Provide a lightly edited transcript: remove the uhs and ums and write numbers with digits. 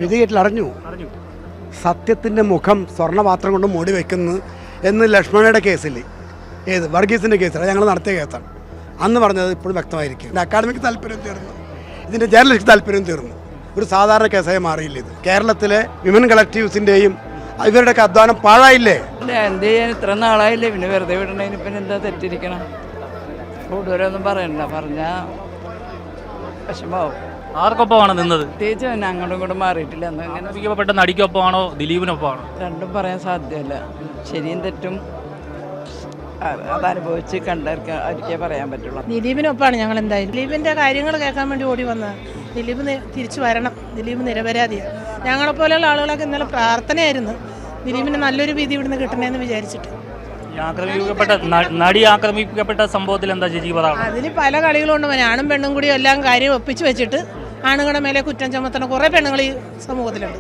വിധി കേട്ടിൽ അറിഞ്ഞു. സത്യത്തിൻ്റെ മുഖം സ്വർണ്ണപാത്രം കൊണ്ട് മൂടി വെക്കുന്നു എന്ന് ലക്ഷ്മണയുടെ കേസിൽ, ഏത് വർഗീസിൻ്റെ കേസിൽ ഞങ്ങൾ നടത്തിയ കേസാണ്. അന്ന് പറഞ്ഞത് ഇപ്പോഴും വ്യക്തമായിരിക്കും. ഇതിൻ്റെ അക്കാഡമിക് താല്പര്യം തീർന്നു, ഇതിൻ്റെ ജേർണലിസ്റ്റ് താല്പര്യം തീർന്നു. ഒരു സാധാരണ കേസായി മാറിയില്ല ഇത്. കേരളത്തിലെ വിമൻ കളക്റ്റീവ്സിൻ്റെയും ഇവരുടെയൊക്കെ അധ്വാനം പാഴായില്ലേ? എന്ത് ചെയ്യാൻ ഇത്ര നാളായില്ലേ, പിന്നെ വെറുതെ വിടണതിന് പിന്നെ എന്താ തെറ്റിരിക്കണം? കൂടുതലൊന്നും പറയണ്ട, പറഞ്ഞാൽ വിഷമാവും. ആർക്കൊപ്പമാണ് നിന്നത്? പ്രത്യേകിച്ച് പിന്നെ അങ്ങോട്ടും ഇങ്ങോട്ടും മാറിയിട്ടില്ല. ആരോപിക്കപ്പെട്ട നടിക്കൊപ്പമാണോ ദിലീപിനൊപ്പമാണോ? രണ്ടും പറയാൻ സാധ്യമല്ല. ശരിയും തെറ്റും അതനുഭവിച്ച് കണ്ടവർക്കേ പറയാൻ പറ്റുള്ളൂ. ദിലീപിനൊപ്പമാണ് ഞങ്ങൾ. എന്തായാലും ദിലീപിൻ്റെ കാര്യങ്ങൾ കേൾക്കാൻ വേണ്ടി ഓടി വന്നത്. ദിലീപ് തിരിച്ചു വരണം, ദിലീപ് നിരപരാധിയാണ്. ഞങ്ങളെപ്പോലെയുള്ള ആളുകളൊക്കെ ഇന്നലെ പ്രാർത്ഥനയായിരുന്നു ദിലീപിന് നല്ലൊരു വിധി ഇവിടുന്ന് കിട്ടണമെന്ന് വിചാരിച്ചിട്ട്. നടി ആക്രമിക്കപ്പെട്ട സംഭവത്തിൽ എന്താ ചേച്ചി പറയാം? അതിന് പല കളികളുണ്ട്. ആണും പെണ്ണും കൂടി എല്ലാം കാര്യം ഒപ്പിച്ച് വെച്ചിട്ട് ആണുങ്ങളുടെ മേലെ കുറ്റം ചുമത്തണ കുറേ പെണ്ണുങ്ങൾ ഈ സമൂഹത്തിലുണ്ട്.